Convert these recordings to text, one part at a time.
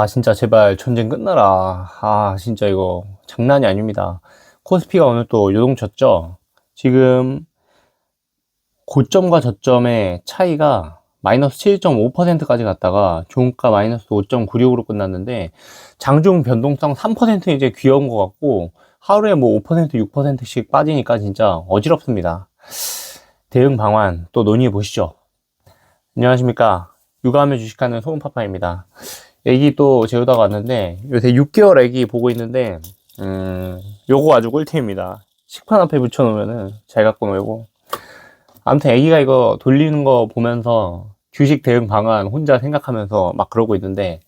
진짜 제발 전쟁 끝나라. 진짜 이거 장난이 아닙니다. 코스피가 오늘 또 요동쳤죠? 지금 고점과 저점의 차이가 마이너스 7.5%까지 갔다가 종가 마이너스 5.96으로 끝났는데 장중 변동성 3% 이제 귀여운 것 같고 하루에 뭐 5%, 6%씩 빠지니까 진짜 어지럽습니다. 대응 방안 또 논의해 보시죠. 안녕하십니까. 육아하며 주식하는 소금파파입니다. 애기 또 재우다가 왔는데 요새 6개월 애기 보고 있는데 요거 아주 꿀템입니다. 식판 앞에 붙여놓으면은 잘 갖고 놀고. 아무튼 애기가 이거 돌리는 거 보면서 주식 대응 방안 혼자 생각하면서 막 그러고 있는데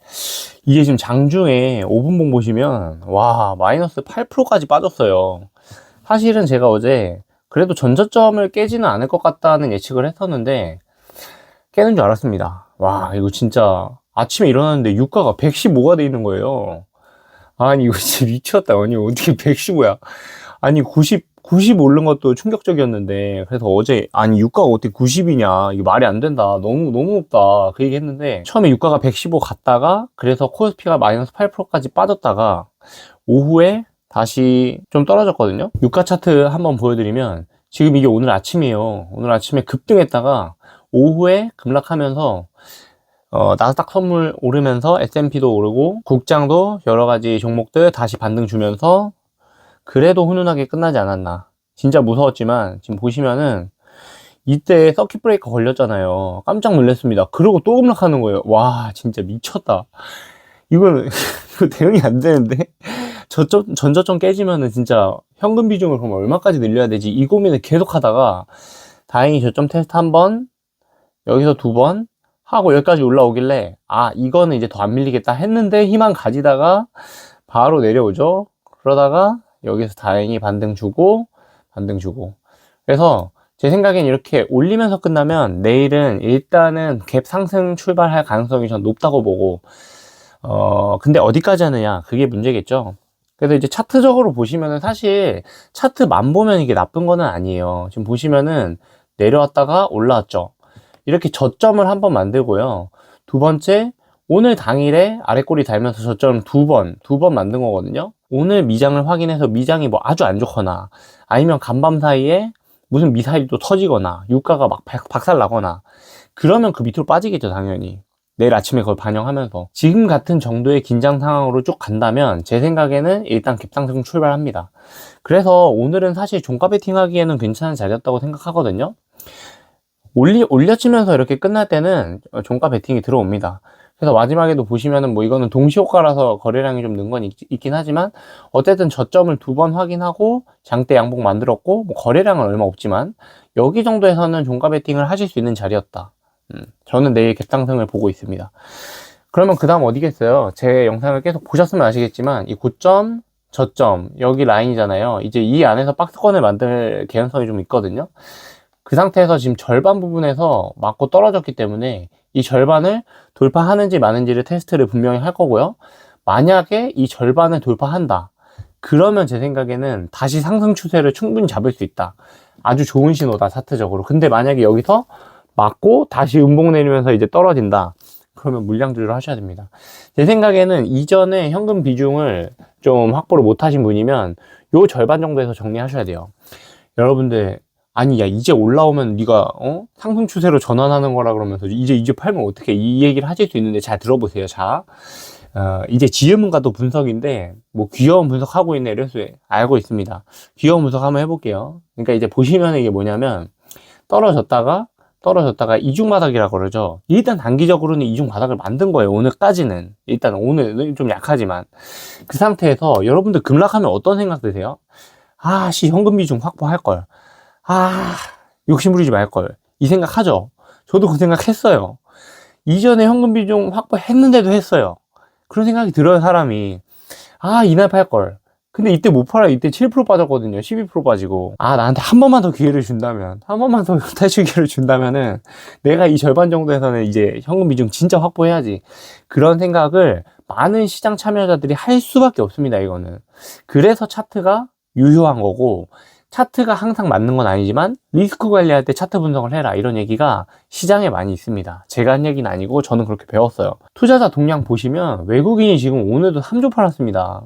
이게 지금 장중에 5분봉 보시면 와 마이너스 8%까지 빠졌어요. 사실은 제가 어제 그래도 전저점을 깨지는 않을 것 같다는 예측을 했었는데 깨는 줄 알았습니다. 와 이거 진짜 아침에 일어났는데 유가가 115가 돼 있는 거예요. 아니 이거 진짜 미쳤다. 아니 어떻게 115야. 아니 90 오른 것도 충격적이었는데 그래서 어제 아니 유가가 어떻게 90이냐 이게 말이 안 된다. 너무 높다 그 얘기 했는데 처음에 유가가 115 갔다가 그래서 코스피가 마이너스 8%까지 빠졌다가 오후에 다시 좀 떨어졌거든요. 유가 차트 한번 보여드리면 지금 이게 오늘 아침이에요. 오늘 아침에 급등했다가 오후에 급락하면서 나스닥 선물 오르면서 S&P도 오르고 국장도 여러 가지 종목들 다시 반등 주면서 그래도 훈훈하게 끝나지 않았나. 진짜 무서웠지만 지금 보시면은 이때 서킷 브레이커 걸렸잖아요. 깜짝 놀랐습니다. 그러고 또 급락하는 거예요. 와 진짜 미쳤다. 이거는 이거 대응이 안 되는데 전저점 깨지면은 진짜 현금 비중을 그럼 얼마까지 늘려야 되지 이 고민을 계속 하다가 다행히 저점 테스트 한 번 여기서 두 번 하고 여기까지 올라오길래 이거는 이제 더 안 밀리겠다 했는데 희망 가지다가 바로 내려오죠. 그러다가 여기서 다행히 반등 주고 그래서 제 생각엔 이렇게 올리면서 끝나면 내일은 일단은 갭 상승 출발할 가능성이 전 높다고 보고 근데 어디까지 하느냐 그게 문제겠죠. 그래서 이제 차트적으로 보시면은 사실 차트만 보면 이게 나쁜 거는 아니에요. 지금 보시면은 내려왔다가 올라왔죠. 이렇게 저점을 한번 만들고요. 두 번째, 오늘 당일에 아래꼬리 달면서 저점을 두 번 만든 거거든요. 오늘 미장을 확인해서 미장이 뭐 아주 안 좋거나 아니면 간밤 사이에 무슨 미사일이 또 터지거나 유가가 막 박살 나거나 그러면 그 밑으로 빠지겠죠, 당연히. 내일 아침에 그걸 반영하면서 지금 같은 정도의 긴장 상황으로 쭉 간다면 제 생각에는 일단 갭상승 출발합니다. 그래서 오늘은 사실 종가 베팅 하기에는 괜찮은 자리였다고 생각하거든요. 올려치면서 이렇게 끝날 때는 종가 베팅이 들어옵니다. 그래서 마지막에도 보시면은 뭐 이거는 동시효과라서 거래량이 좀 는 건 있긴 하지만 어쨌든 저점을 두 번 확인하고 장대 양봉 만들었고 뭐 거래량은 얼마 없지만 여기 정도에서는 종가 베팅을 하실 수 있는 자리였다. 저는 내일 갭상승을 보고 있습니다. 그러면 그 다음 어디겠어요? 제 영상을 계속 보셨으면 아시겠지만 이 고점, 저점 여기 라인이잖아요. 이제 이 안에서 박스권을 만들 개연성이 좀 있거든요. 그 상태에서 지금 절반 부분에서 맞고 떨어졌기 때문에 이 절반을 돌파하는지 마는지를 테스트를 분명히 할 거고요. 만약에 이 절반을 돌파한다. 그러면 제 생각에는 다시 상승 추세를 충분히 잡을 수 있다. 아주 좋은 신호다, 차트적으로. 근데 만약에 여기서 맞고 다시 음봉 내리면서 이제 떨어진다. 그러면 물량 조절을 하셔야 됩니다. 제 생각에는 이전에 현금 비중을 좀 확보를 못 하신 분이면 요 절반 정도에서 정리하셔야 돼요. 여러분들 아니 야 이제 올라오면 네가 상승 추세로 전환하는 거라 그러면서 이제 팔면 어떻게 이 얘기를 하실 수 있는데 잘 들어보세요. 자 이제 지음문과도 분석인데 뭐 귀여운 분석하고 있네 이래서 알고 있습니다. 귀여운 분석 한번 해볼게요. 그러니까 이제 보시면 이게 뭐냐면 떨어졌다가 이중 바닥이라고 그러죠. 일단 단기적으로는 이중 바닥을 만든 거예요. 오늘까지는. 일단 오늘은 좀 약하지만 그 상태에서 여러분들 급락하면 어떤 생각 드세요? 현금 비중 확보할 걸. 욕심 부리지 말 걸. 이 생각 하죠. 저도 그 생각 했어요. 이전에 현금 비중 확보했는데도 했어요. 그런 생각이 들어요, 사람이. 이날 팔 걸. 근데 이때 못 팔아요. 이때 7% 빠졌거든요. 12% 빠지고. 나한테 한 번만 더 기회를 준다면, 한 번만 더 탈출 기회를 준다면은, 내가 이 절반 정도에서는 이제 현금 비중 진짜 확보해야지. 그런 생각을 많은 시장 참여자들이 할 수밖에 없습니다, 이거는. 그래서 차트가 유효한 거고, 차트가 항상 맞는 건 아니지만 리스크 관리할 때 차트 분석을 해라, 이런 얘기가 시장에 많이 있습니다. 제가 한 얘기는 아니고 저는 그렇게 배웠어요. 투자자 동향 보시면 외국인이 지금 오늘도 3조 팔았습니다.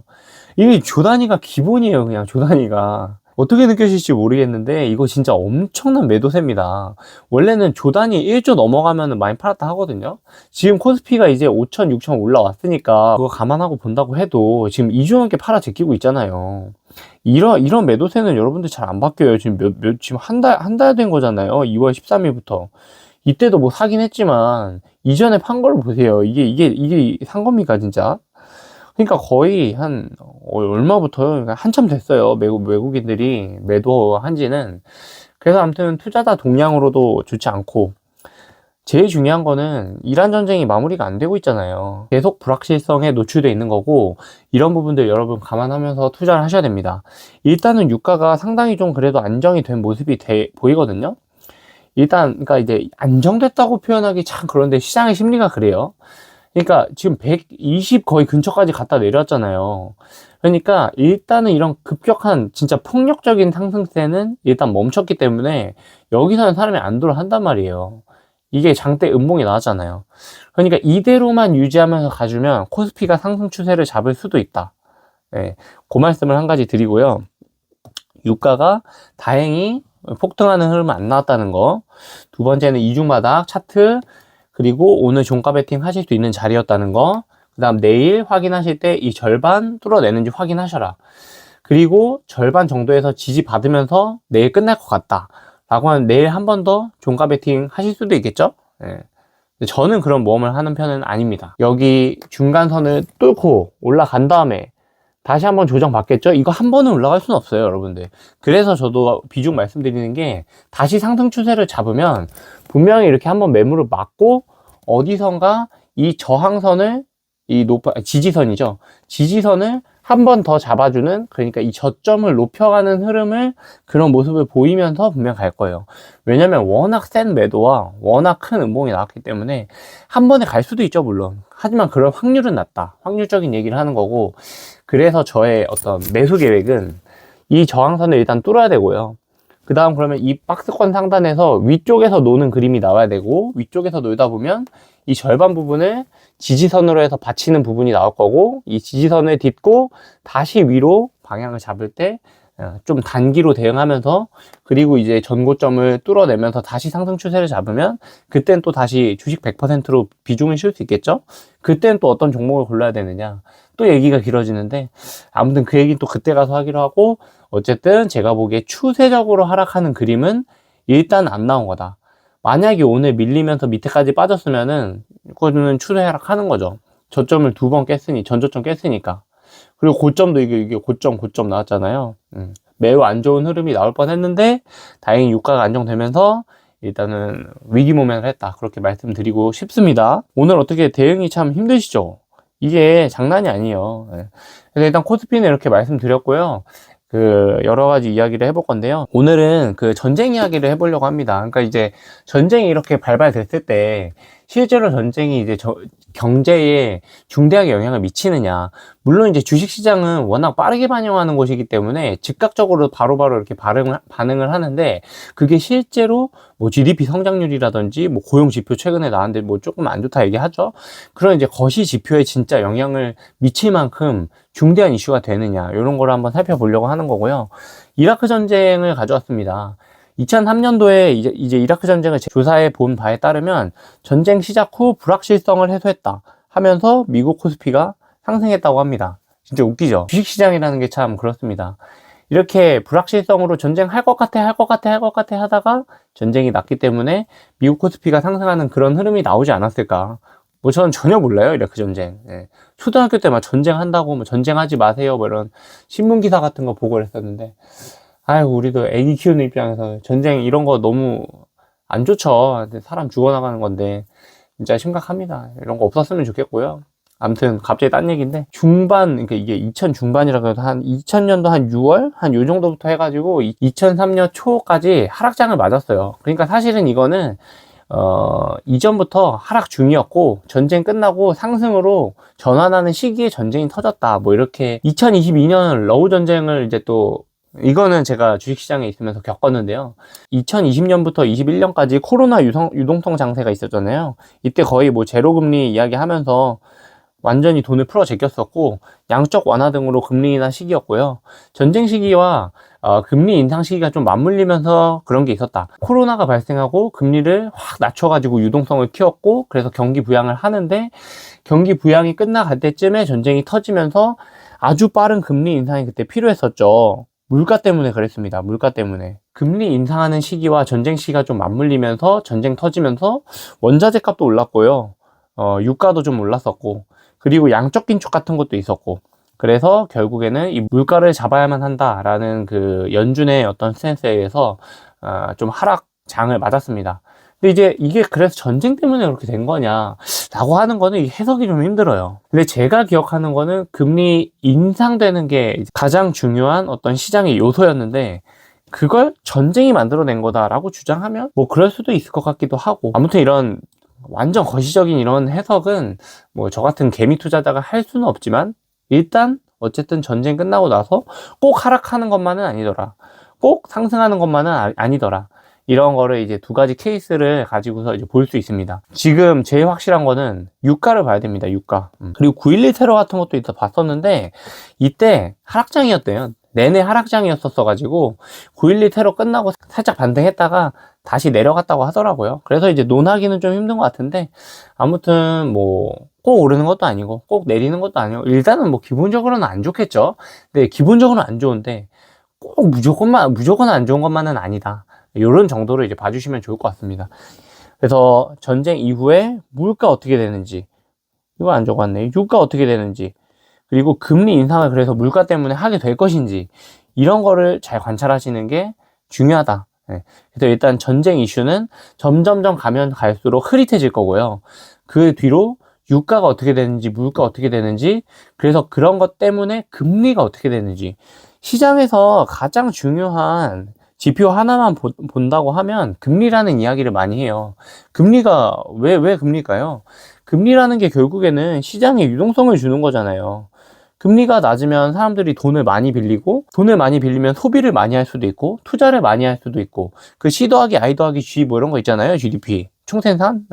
이게 조 단위가 기본이에요. 그냥 조 단위가. 어떻게 느껴질지 모르겠는데 이거 진짜 엄청난 매도세입니다. 원래는 조 단위 1조 넘어가면 많이 팔았다 하거든요. 지금 코스피가 이제 5천, 6천 올라왔으니까 그거 감안하고 본다고 해도 지금 2조 넘게 팔아 제끼고 있잖아요. 이런 매도세는 여러분들 잘 안 바뀌어요. 지금 지금 한 달 된 거잖아요. 2월 13일부터. 이때도 뭐 사긴 했지만 이전에 판 걸 보세요. 이게 산 겁니까, 진짜? 그러니까 거의 얼마부터요? 그러니까 한참 됐어요. 외국인들이 매도한 지는. 그래서 아무튼 투자자 동향으로도 좋지 않고, 제일 중요한 거는 이란 전쟁이 마무리가 안 되고 있잖아요. 계속 불확실성에 노출되어 있는 거고, 이런 부분들 여러분 감안하면서 투자를 하셔야 됩니다. 일단은 유가가 상당히 좀 그래도 안정이 된 모습이 보이거든요. 일단 그러니까 이제 안정됐다고 표현하기 참 그런데 시장의 심리가 그래요. 그러니까 지금 120 거의 근처까지 갔다 내렸잖아요. 그러니까 일단은 이런 급격한 진짜 폭력적인 상승세는 일단 멈췄기 때문에 여기서는 사람이 안 돌아한단 말이에요. 이게 장대 음봉이 나왔잖아요. 그러니까 이대로만 유지하면서 가주면 코스피가 상승 추세를 잡을 수도 있다. 네, 그 말씀을 한 가지 드리고요. 유가가 다행히 폭등하는 흐름은 안 나왔다는 거. 두 번째는 이중바닥 차트, 그리고 오늘 종가 베팅 하실 수 있는 자리였다는 거. 그 다음 내일 확인하실 때 이 절반 뚫어내는지 확인하셔라. 그리고 절반 정도에서 지지 받으면서 내일 끝날 것 같다 라고 하면 내일 한 번 더 종가 베팅 하실 수도 있겠죠. 네. 저는 그런 모험을 하는 편은 아닙니다. 여기 중간선을 뚫고 올라간 다음에 다시 한번 조정 받겠죠? 이거 한 번은 올라갈 수는 없어요, 여러분들. 그래서 저도 비중 말씀드리는 게, 다시 상승 추세를 잡으면 분명히 이렇게 한번 매물을 맞고 어디선가 이 저항선을, 지지선이죠. 지지선을 한 번 더 잡아주는, 그러니까 이 저점을 높여가는 흐름을, 그런 모습을 보이면서 분명 갈 거예요. 왜냐면 워낙 센 매도와 워낙 큰 음봉이 나왔기 때문에 한 번에 갈 수도 있죠, 물론. 하지만 그럴 확률은 낮다. 확률적인 얘기를 하는 거고, 그래서 저의 어떤 매수 계획은 이 저항선을 일단 뚫어야 되고요. 그 다음 그러면 이 박스권 상단에서 위쪽에서 노는 그림이 나와야 되고, 위쪽에서 놀다 보면 이 절반 부분을 지지선으로 해서 받치는 부분이 나올 거고, 이 지지선을 딛고 다시 위로 방향을 잡을 때 좀 단기로 대응하면서, 그리고 이제 전고점을 뚫어내면서 다시 상승 추세를 잡으면 그땐 또 다시 주식 100%로 비중을 쉴 수 있겠죠. 그땐 또 어떤 종목을 골라야 되느냐, 또 얘기가 길어지는데, 아무튼 그 얘기는 또 그때 가서 하기로 하고, 어쨌든 제가 보기에 추세적으로 하락하는 그림은 일단 안 나온 거다. 만약에 오늘 밀리면서 밑에까지 빠졌으면은 그거는 추세 하락하는 거죠. 저점을 2번 깼으니, 전저점 깼으니까. 그리고 고점도 이게 고점 나왔잖아요. 매우 안 좋은 흐름이 나올 뻔 했는데, 다행히 유가가 안정되면서 일단은 위기 모면을 했다, 그렇게 말씀드리고 싶습니다. 오늘 어떻게 대응이 참 힘드시죠? 이게 장난이 아니에요. 그래서 일단 코스피는 이렇게 말씀드렸고요. 여러 가지 이야기를 해볼 건데요. 오늘은 전쟁 이야기를 해보려고 합니다. 그러니까 이제 전쟁이 이렇게 발발됐을 때 실제로 전쟁이 이제 경제에 중대하게 영향을 미치느냐. 물론 이제 주식시장은 워낙 빠르게 반영하는 곳이기 때문에 즉각적으로 바로바로 이렇게 반응을 하는데, 그게 실제로 뭐 GDP 성장률이라든지 뭐 고용 지표 최근에 나왔는데 뭐 조금 안 좋다 얘기하죠. 그런 이제 거시 지표에 진짜 영향을 미칠 만큼 중대한 이슈가 되느냐, 이런 걸 한번 살펴보려고 하는 거고요. 이라크 전쟁을 가져왔습니다. 2003년도에 이제 이라크 전쟁을 조사해 본 바에 따르면 전쟁 시작 후 불확실성을 해소했다 하면서 미국 코스피가 상승했다고 합니다. 진짜 웃기죠? 주식시장이라는 게 참 그렇습니다. 이렇게 불확실성으로 전쟁 할 것 같아 하다가 전쟁이 났기 때문에 미국 코스피가 상승하는 그런 흐름이 나오지 않았을까. 뭐 저는 전혀 몰라요, 이라크 전쟁. 초등학교 때 막 전쟁한다고, 뭐 전쟁하지 마세요, 뭐 이런 신문기사 같은 거 보고 그랬었는데, 아이고, 우리도 애기 키우는 입장에서 전쟁 이런 거 너무 안 좋죠. 사람 죽어나가는 건데 진짜 심각합니다. 이런 거 없었으면 좋겠고요. 아무튼 갑자기 딴 얘기인데, 그러니까 이게 2000 중반이라고 해도 한 2000년도 한 6월? 한 요 정도부터 해가지고 2003년 초까지 하락장을 맞았어요. 그러니까 사실은 이거는 이전부터 하락 중이었고, 전쟁 끝나고 상승으로 전환하는 시기에 전쟁이 터졌다, 뭐 이렇게. 2022년 러우 전쟁을 이제 또 이거는 제가 주식시장에 있으면서 겪었는데요. 2020년부터 21년까지 코로나 유동성 장세가 있었잖아요. 이때 거의 뭐 제로금리 이야기 하면서 완전히 돈을 풀어 제꼈었고, 양적 완화 등으로 금리 인하 시기였고요. 전쟁 시기와 금리 인상 시기가 좀 맞물리면서 그런 게 있었다. 코로나가 발생하고 금리를 확 낮춰가지고 유동성을 키웠고, 그래서 경기 부양을 하는데, 경기 부양이 끝나갈 때쯤에 전쟁이 터지면서 아주 빠른 금리 인상이 그때 필요했었죠. 물가 때문에 그랬습니다. 물가 때문에. 금리 인상하는 시기와 전쟁 시기가 좀 맞물리면서 전쟁 터지면서 원자재 값도 올랐고요. 유가도 좀 올랐었고, 그리고 양적 긴축 같은 것도 있었고, 그래서 결국에는 이 물가를 잡아야만 한다라는 그 연준의 어떤 스탠스에 의해서 좀 하락장을 맞았습니다. 근데 이제 이게 그래서 전쟁 때문에 그렇게 된 거냐라고 하는 거는 해석이 좀 힘들어요. 근데 제가 기억하는 거는 금리 인상되는 게 가장 중요한 어떤 시장의 요소였는데, 그걸 전쟁이 만들어낸 거다라고 주장하면 뭐 그럴 수도 있을 것 같기도 하고, 아무튼 이런 완전 거시적인 이런 해석은 뭐 저 같은 개미 투자자가 할 수는 없지만, 일단 어쨌든 전쟁 끝나고 나서 꼭 하락하는 것만은 아니더라, 꼭 상승하는 것만은 아니더라, 이런 거를 이제 두 가지 케이스를 가지고서 이제 볼 수 있습니다. 지금 제일 확실한 거는 유가를 봐야 됩니다. 유가. 그리고 9.11 테러 같은 것도 있어 봤었는데, 이때 하락장이었대요. 내내 하락장이었었어 가지고 9.12 테러 끝나고 살짝 반등했다가 다시 내려갔다고 하더라고요. 그래서 이제 논하기는 좀 힘든 것 같은데, 아무튼 뭐 꼭 오르는 것도 아니고 꼭 내리는 것도 아니고, 일단은 뭐 기본적으로는 안 좋겠죠. 근데 기본적으로는 안 좋은데 꼭 무조건 안 좋은 것만은 아니다, 이런 정도로 이제 봐주시면 좋을 것 같습니다. 그래서 전쟁 이후에 물가 어떻게 되는지, 이거 안 적었네. 유가 어떻게 되는지, 그리고 금리 인상을 그래서 물가 때문에 하게 될 것인지, 이런 거를 잘 관찰하시는 게 중요하다. 그래서 일단 전쟁 이슈는 점점점 가면 갈수록 흐릿해질 거고요. 그 뒤로 유가가 어떻게 되는지, 물가 어떻게 되는지, 그래서 그런 것 때문에 금리가 어떻게 되는지, 시장에서 가장 중요한 지표 하나만 본다고 하면 금리라는 이야기를 많이 해요. 금리가 왜 금리일까요? 금리라는 게 결국에는 시장에 유동성을 주는 거잖아요. 금리가 낮으면 사람들이 돈을 많이 빌리고, 돈을 많이 빌리면 소비를 많이 할 수도 있고, 투자를 많이 할 수도 있고, 그 C 더하기 I 더하기 G 뭐 이런 거 있잖아요. GDP 총생산?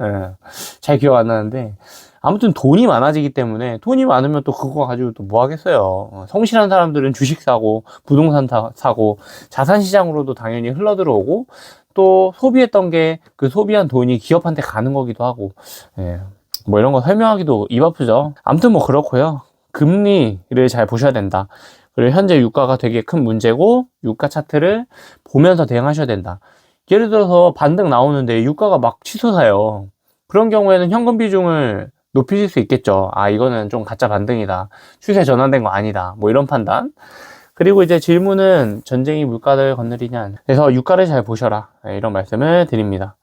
잘 기억 안 나는데, 아무튼 돈이 많아지기 때문에, 돈이 많으면 또 그거 가지고 또 뭐 하겠어요. 성실한 사람들은 주식 사고, 부동산 사고, 자산 시장으로도 당연히 흘러 들어오고, 또 소비했던 게 그 소비한 돈이 기업한테 가는 거기도 하고, 뭐 이런 거 설명하기도 입 아프죠. 아무튼 뭐 그렇고요. 금리를 잘 보셔야 된다. 그리고 현재 유가가 되게 큰 문제고, 유가 차트를 보면서 대응하셔야 된다. 예를 들어서 반등 나오는데 유가가 막 치솟아요. 그런 경우에는 현금 비중을 높이실 수 있겠죠. 아, 이거는 좀 가짜 반등이다, 추세 전환된 거 아니다, 뭐 이런 판단. 그리고 이제 질문은 전쟁이 물가를 건드리냐, 그래서 유가를 잘 보셔라, 이런 말씀을 드립니다.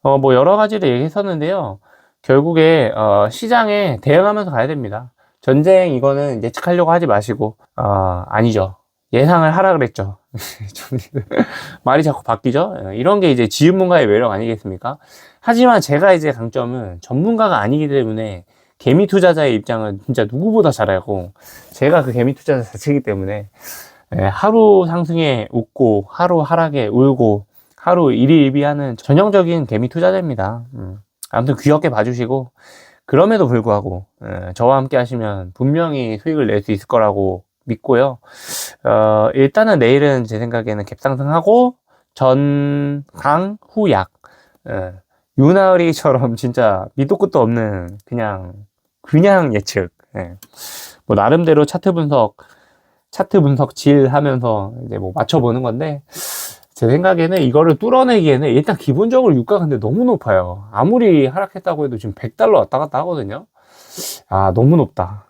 뭐 여러 가지를 얘기했었는데요. 결국에 시장에 대응하면서 가야 됩니다. 전쟁 이거는 예측하려고 하지 마시고, 아니죠, 예상을 하라 그랬죠. 말이 자꾸 바뀌죠. 이런 게 이제 지은문가의 매력 아니겠습니까? 하지만 제가 이제 강점은 전문가가 아니기 때문에 개미 투자자의 입장은 진짜 누구보다 잘 알고, 제가 그 개미 투자자 자체이기 때문에 하루 상승에 웃고 하루 하락에 울고 하루 일희일비하는 전형적인 개미 투자자입니다. 아무튼 귀엽게 봐주시고, 그럼에도 불구하고 저와 함께 하시면 분명히 수익을 낼 수 있을 거라고 믿고요. 일단은 내일은 제 생각에는 갭상승하고 전강 후약, 유나리처럼 진짜 밑도 끝도 없는 그냥 예측. 뭐 나름대로 차트 분석 질 하면서 이제 뭐 맞춰보는 건데, 제 생각에는 이거를 뚫어내기에는 일단 기본적으로 유가가 근데 너무 높아요. 아무리 하락했다고 해도 지금 $100 왔다 갔다 하거든요. 아, 너무 높다.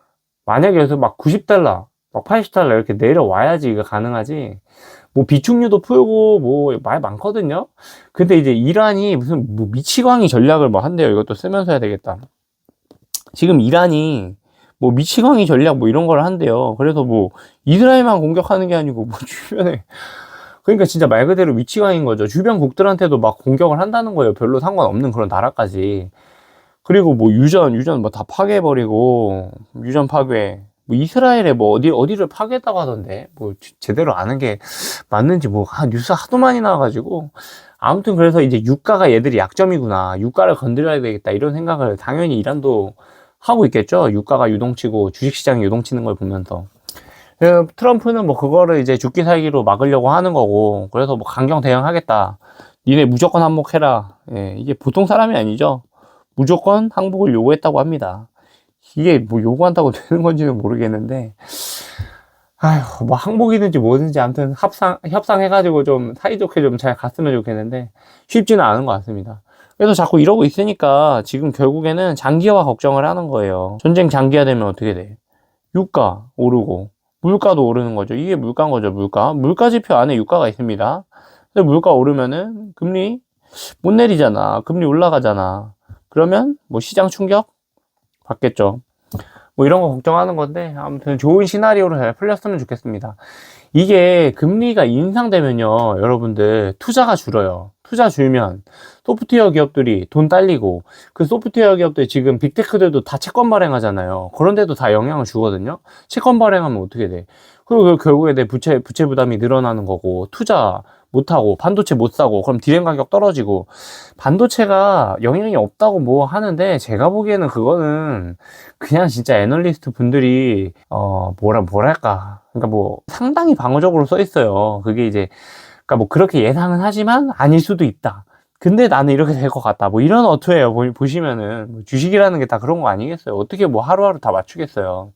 만약에 여기서 막 $90, 막 $80 이렇게 내려와야지 이거 가능하지. 뭐 비축유도 풀고 뭐 말 많거든요. 근데 이제 이란이 무슨 뭐 미치광이 전략을 뭐 한대요. 이것도 쓰면서 해야 되겠다. 지금 이란이 뭐 미치광이 전략 뭐 이런 걸 한대요. 그래서 뭐 이스라엘만 공격하는 게 아니고 뭐 주변에, 그러니까 진짜 말 그대로 미치광인 거죠. 주변국들한테도 막 공격을 한다는 거예요. 별로 상관없는 그런 나라까지. 그리고 뭐 유전 뭐 다 파괴해버리고, 유전 파괴, 뭐 이스라엘에 뭐 어디를 파괴했다고 하던데, 뭐 제대로 아는 게 맞는지 뭐 뉴스 하도 많이 나와가지고. 아무튼 그래서 이제 유가가 얘들이 약점이구나, 유가를 건드려야 되겠다, 이런 생각을 당연히 이란도 하고 있겠죠. 유가가 유동치고 주식시장이 유동치는 걸 보면서. 트럼프는 뭐 그거를 이제 죽기 살기로 막으려고 하는 거고, 그래서 뭐 강경 대응하겠다, 니네 무조건 항복해라. 예, 이게 보통 사람이 아니죠. 무조건 항복을 요구했다고 합니다. 이게 뭐 요구한다고 되는 건지는 모르겠는데, 아휴, 뭐 항복이든지 뭐든지 아무튼 협상해가지고 좀 사이좋게 좀 잘 갔으면 좋겠는데, 쉽지는 않은 것 같습니다. 그래서 자꾸 이러고 있으니까 지금 결국에는 장기화 걱정을 하는 거예요. 전쟁 장기화되면 어떻게 돼? 유가 오르고, 물가도 오르는 거죠. 이게 물가인 거죠, 물가. 물가 지표 안에 유가가 있습니다. 근데 물가 오르면은 금리 못 내리잖아. 금리 올라가잖아. 그러면 뭐 시장 충격 받겠죠. 뭐 이런 거 걱정하는 건데, 아무튼 좋은 시나리오로 잘 풀렸으면 좋겠습니다. 이게 금리가 인상되면요, 여러분들 투자가 줄어요. 투자 줄면 소프트웨어 기업들이 돈 딸리고, 그 소프트웨어 기업들 지금 빅테크들도 다 채권 발행하잖아요. 그런데도 다 영향을 주거든요. 채권 발행하면 어떻게 돼? 그리고 결국에 내 부채 부담이 늘어나는 거고, 투자 못하고 반도체 못 사고, 그럼 디램 가격 떨어지고. 반도체가 영향이 없다고 뭐 하는데, 제가 보기에는 그거는 그냥 진짜 애널리스트 분들이 뭐랄까, 그러니까 뭐 상당히 방어적으로 써 있어요. 그게 이제, 그러니까 뭐 그렇게 예상은 하지만 아닐 수도 있다, 근데 나는 이렇게 될 것 같다, 뭐 이런 어투예요. 보시면은 뭐 주식이라는 게 다 그런 거 아니겠어요? 어떻게 뭐 하루하루 다 맞추겠어요?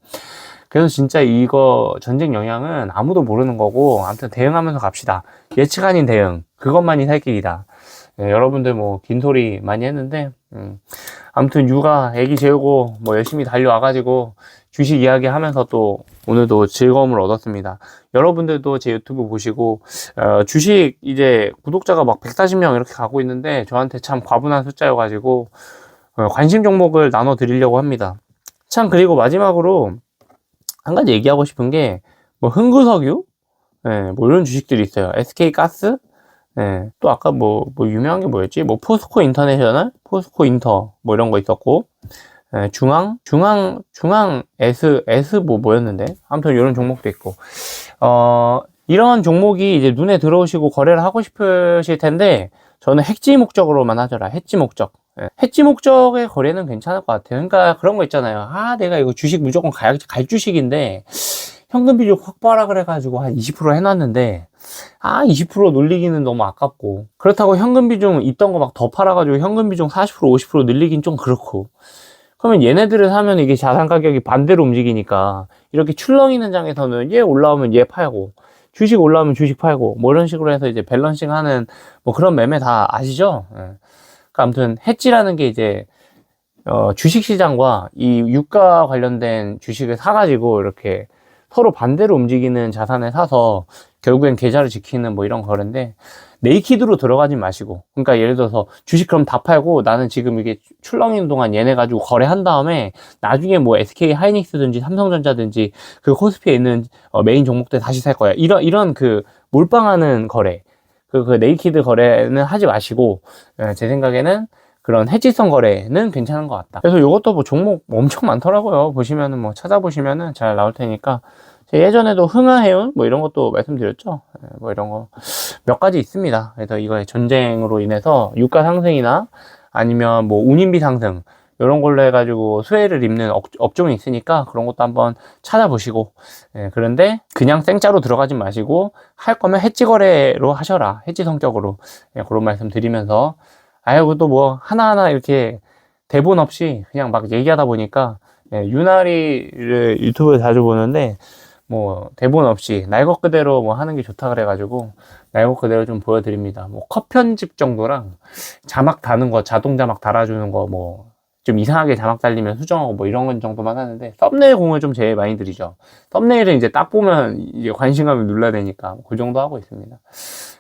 그래서 진짜 이거 전쟁 영향은 아무도 모르는 거고, 아무튼 대응하면서 갑시다. 예측 아닌 대응, 그것만이 살 길이다. 네, 여러분들 뭐 긴 소리 많이 했는데, 아무튼 육아 애기 재우고 뭐 열심히 달려와가지고 주식 이야기 하면서 또 오늘도 즐거움을 얻었습니다. 여러분들도 제 유튜브 보시고 주식 이제 구독자가 막 140명 이렇게 가고 있는데, 저한테 참 과분한 숫자여가지고 관심 종목을 나눠 드리려고 합니다. 참, 그리고 마지막으로 한 가지 얘기하고 싶은 게, 뭐 흥구석유, 예, 뭐 이런 주식들이 있어요. SK가스, 예, 또 아까 뭐 유명한 게 뭐였지? 뭐 포스코 인터내셔널, 포스코 인터, 뭐 이런 거 있었고, 예, 중앙 S 뭐였는데? 아무튼 이런 종목도 있고, 이런 종목이 이제 눈에 들어오시고 거래를 하고 싶으실 텐데, 저는 해지 목적으로만 하더라. 해지 목적. 예. 해지 목적의 거래는 괜찮을 것 같아요. 그러니까 그런 거 있잖아요. 내가 이거 주식 무조건 갈 주식인데, 현금 비중 확 봐라 그래가지고 한 20% 해놨는데, 20% 놀리기는 너무 아깝고, 그렇다고 현금 비중 있던 거 막 더 팔아가지고 현금 비중 40% 50% 늘리긴 좀 그렇고. 그러면 얘네들을 사면 이게 자산 가격이 반대로 움직이니까, 이렇게 출렁이는 장에서는 얘 올라오면 얘 팔고, 주식 올라오면 주식 팔고, 뭐 이런 식으로 해서 이제 밸런싱 하는 뭐 그런 매매 다 아시죠? 예. 그러니까 아무튼 해지라는 게 이제 주식시장과 이 유가 관련된 주식을 사가지고 이렇게 서로 반대로 움직이는 자산을 사서 결국엔 계좌를 지키는 뭐 이런 거래인데, 네이키드로 들어가지 마시고, 그러니까 예를 들어서 주식 그럼 다 팔고 나는 지금 이게 출렁이는 동안 얘네 가지고 거래한 다음에 나중에 뭐 SK 하이닉스든지 삼성전자든지 그 코스피에 있는 메인 종목들 다시 살 거야, 이런 그 몰빵하는 거래, 그 네이키드 거래는 하지 마시고, 제 생각에는 그런 해지성 거래는 괜찮은 것 같다. 그래서 이것도 뭐 종목 엄청 많더라고요. 보시면은 뭐 찾아보시면은 잘 나올 테니까. 예전에도 흥하해운 뭐 이런 것도 말씀드렸죠. 뭐 이런 거 몇 가지 있습니다. 그래서 이거의 전쟁으로 인해서 유가 상승이나 아니면 뭐 운임비 상승, 이런 걸로 해가지고 수혜를 입는 업종이 있으니까 그런 것도 한번 찾아보시고, 그런데 그냥 생짜로 들어가지 마시고, 할 거면 해지 거래로 하셔라, 해지 성격으로. 그런 말씀 드리면서, 그것도 뭐 하나하나 이렇게 대본 없이 그냥 막 얘기하다 보니까, 유나리를 유튜브에 자주 보는데, 뭐 대본 없이 날 것 그대로 뭐 하는 게 좋다 그래가지고 날 것 그대로 좀 보여드립니다. 뭐 컷 편집 정도랑 자막 다는 거, 자동 자막 달아주는 거, 뭐 좀 이상하게 자막 달리면 수정하고 뭐 이런 건 정도만 하는데, 썸네일 공을 좀 제일 많이 들이죠. 썸네일은 이제 딱 보면 이제 관심감을 눌러야 되니까 그 정도 하고 있습니다.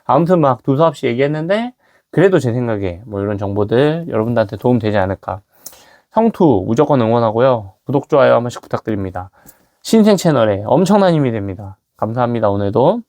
아무튼 막 두서없이 얘기했는데, 그래도 제 생각에 뭐 이런 정보들 여러분들한테 도움 되지 않을까. 성투 무조건 응원하고요. 구독, 좋아요 한 번씩 부탁드립니다. 신생 채널에 엄청난 힘이 됩니다. 감사합니다. 오늘도.